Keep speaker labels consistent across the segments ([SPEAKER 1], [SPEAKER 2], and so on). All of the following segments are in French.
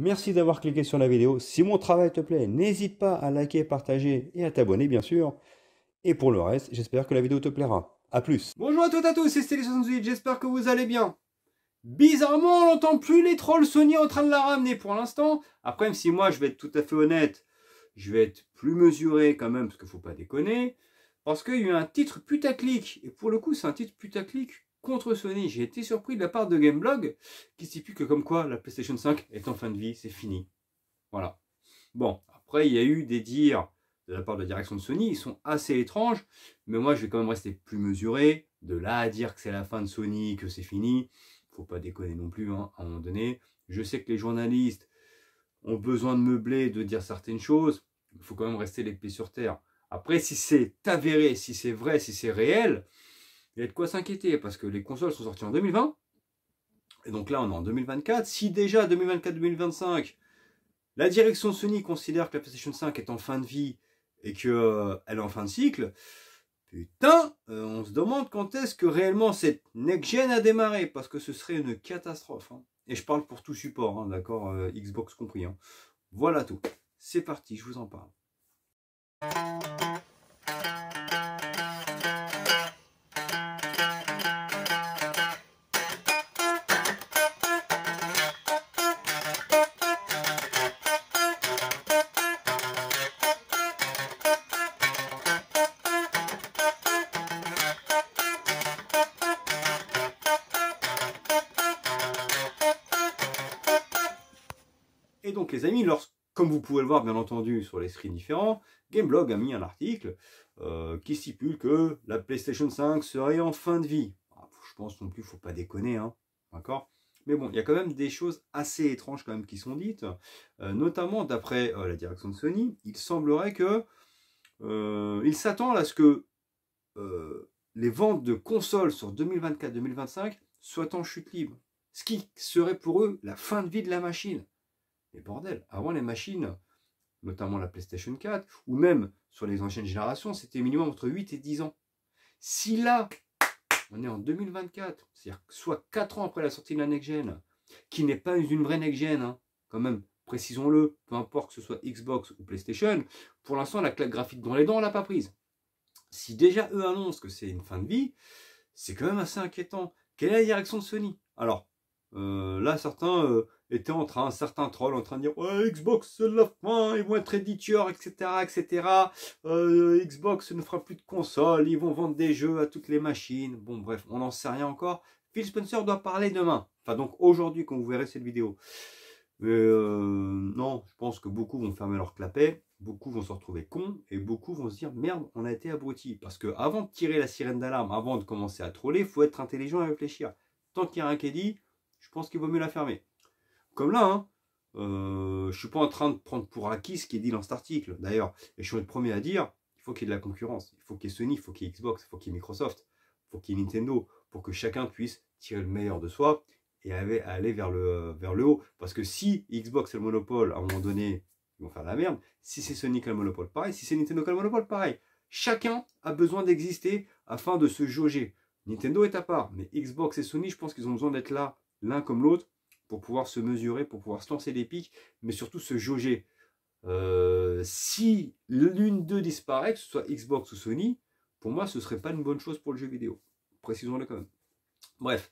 [SPEAKER 1] Merci d'avoir cliqué sur la vidéo. Si mon travail te plaît, n'hésite pas à liker, partager et à t'abonner, bien sûr. Et pour le reste, j'espère que la vidéo te plaira. A plus. Bonjour à toutes et à tous, c'est Steli68, j'espère que vous allez bien. Bizarrement, on n'entend plus les trolls Sony en train de la ramener pour l'instant. Après, même si moi, je vais être tout à fait honnête, je vais être plus mesuré quand même, parce qu'il ne faut pas déconner. Parce qu'il y a eu un titre putaclic, et pour le coup, c'est un titre putaclic contre Sony. J'ai été surpris de la part de Gameblog, qui stipule que comme quoi la PlayStation 5 est en fin de vie, c'est fini. Voilà. Bon, après, il y a eu des dires de la part de la direction de Sony, ils sont assez étranges, mais moi, je vais quand même rester plus mesuré. De là à dire que c'est la fin de Sony, que c'est fini, faut pas déconner non plus, hein, à un moment donné. Je sais que les journalistes ont besoin de meubler, de dire certaines choses, il faut quand même rester les pieds sur terre. Après, si c'est avéré, si c'est vrai, si c'est réel, il y a de quoi s'inquiéter, parce que les consoles sont sorties en 2020, et donc là, on est en 2024. Si déjà 2024-2025, la direction de Sony considère que la PlayStation 5 est en fin de vie et qu'elle est en fin de cycle, putain, on se demande quand est-ce que réellement cette next-gen a démarré, parce que ce serait une catastrophe. Hein. Et je parle pour tout support, hein, d'accord, Xbox compris. Hein. Voilà tout. C'est parti, je vous en parle. Et donc les amis, comme vous pouvez le voir bien entendu sur les screens différents, Gameblog a mis un article qui stipule que la PlayStation 5 serait en fin de vie. Je pense non plus, il ne faut pas déconner, hein, d'accord. Mais bon, il y a quand même des choses assez étranges quand même qui sont dites, notamment d'après la direction de Sony, il semblerait que il s'attend à ce que les ventes de consoles sur 2024-2025 soient en chute libre, ce qui serait pour eux la fin de vie de la machine. Mais bordel, avant les machines, notamment la PlayStation 4, ou même sur les anciennes générations, c'était minimum entre 8 et 10 ans. Si là, on est en 2024, c'est-à-dire soit 4 ans après la sortie de la next-gen, qui n'est pas une vraie next-gen, hein, quand même, précisons-le, peu importe que ce soit Xbox ou PlayStation, pour l'instant, la claque graphique dans les dents, on l'a pas prise. Si déjà eux annoncent que c'est une fin de vie, c'est quand même assez inquiétant. Quelle est la direction de Sony? Alors, là, certains étaient certains trolls en train de dire ouais, Xbox c'est la fin, ils vont être éditeurs, etc. etc. Xbox ne fera plus de consoles, ils vont vendre des jeux à toutes les machines. Bon, bref, on n'en sait rien encore. Phil Spencer doit parler demain. Enfin, donc aujourd'hui, quand vous verrez cette vidéo. Mais non, je pense que beaucoup vont fermer leur clapet, beaucoup vont se retrouver cons, et beaucoup vont se dire merde, on a été abrutis. Parce que avant de tirer la sirène d'alarme, avant de commencer à troller, il faut être intelligent et réfléchir. Tant qu'il n'y a rien qui est dit, je pense qu'il vaut mieux la fermer. Comme là, hein, je suis pas en train de prendre pour acquis ce qui est dit dans cet article. D'ailleurs, et je suis le premier à dire, il faut qu'il y ait de la concurrence. Il faut qu'il y ait Sony, il faut qu'il y ait Xbox, il faut qu'il y ait Microsoft, il faut qu'il y ait Nintendo, pour que chacun puisse tirer le meilleur de soi et aller vers le haut. Parce que si Xbox est le monopole, à un moment donné, ils vont faire de la merde. Si c'est Sony qui a le monopole, pareil. Si c'est Nintendo qui a le monopole, pareil. Chacun a besoin d'exister afin de se jauger. Nintendo est à part, mais Xbox et Sony, je pense qu'ils ont besoin d'être là, l'un comme l'autre, pour pouvoir se mesurer, pour pouvoir se lancer des pics, mais surtout se jauger. Si l'une d'eux disparaît, que ce soit Xbox ou Sony, pour moi, ce serait pas une bonne chose pour le jeu vidéo. Précisons-le quand même. Bref.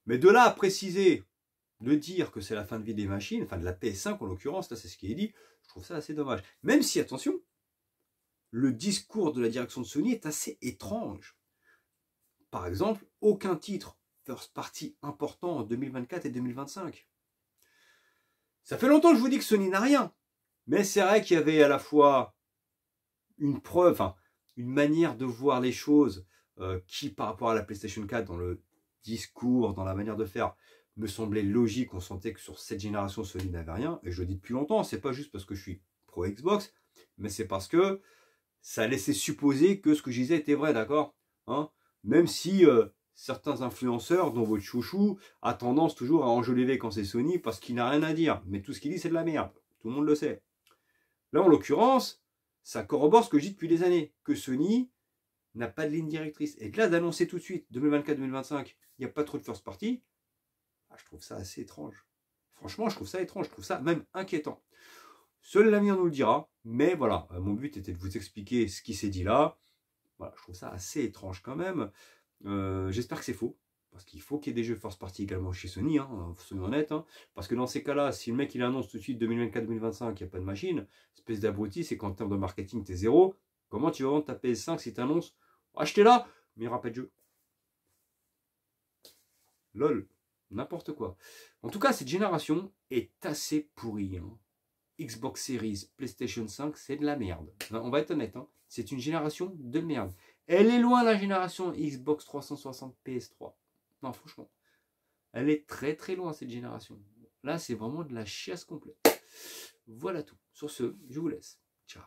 [SPEAKER 1] Mais de là à préciser, de dire que c'est la fin de vie des machines, enfin de la PS5 en l'occurrence, là c'est ce qui est dit, je trouve ça assez dommage. Même si, attention, le discours de la direction de Sony est assez étrange. Par exemple, aucun titre first party important en 2024 et 2025. Ça fait longtemps que je vous dis que Sony n'a rien. Mais c'est vrai qu'il y avait à la fois une preuve, enfin, une manière de voir les choses qui, par rapport à la PlayStation 4, dans le discours, dans la manière de faire, me semblait logique. On sentait que sur cette génération, Sony n'avait rien. Et je le dis depuis longtemps, c'est pas juste parce que je suis pro Xbox, mais c'est parce que ça laissait supposer que ce que je disais était vrai, d'accord, hein. Même si certains influenceurs, dont votre chouchou, a tendance toujours à enjoliver quand c'est Sony parce qu'il n'a rien à dire. Mais tout ce qu'il dit, c'est de la merde. Tout le monde le sait. Là, en l'occurrence, ça corrobore ce que je dis depuis des années, que Sony n'a pas de ligne directrice. Et là, d'annoncer tout de suite, 2024-2025, il n'y a pas trop de first party, je trouve ça assez étrange. Franchement, je trouve ça étrange, je trouve ça même inquiétant. Seul l'avenir nous le dira, mais voilà, mon but était de vous expliquer ce qui s'est dit là. Voilà, je trouve ça assez étrange quand même. J'espère que c'est faux, parce qu'il faut qu'il y ait des jeux first party également chez Sony, soyons honnêtes. Parce que dans ces cas-là, si le mec il annonce tout de suite 2024-2025 qu'il n'y a pas de machine, espèce d'abruti, c'est qu'en termes de marketing, t'es zéro. Comment tu vas vendre ta PS5 si tu annonces achetez-la, mais il n'y aura pas de jeu? Lol, n'importe quoi. En tout cas, cette génération est assez pourrie. Xbox Series, PlayStation 5, c'est de la merde. On va être honnête, c'est une génération de merde. Elle est loin la génération Xbox 360 PS3. Non, franchement, elle est très très loin cette génération. Là, c'est vraiment de la chiasse complète. Voilà tout. Sur ce, je vous laisse. Ciao.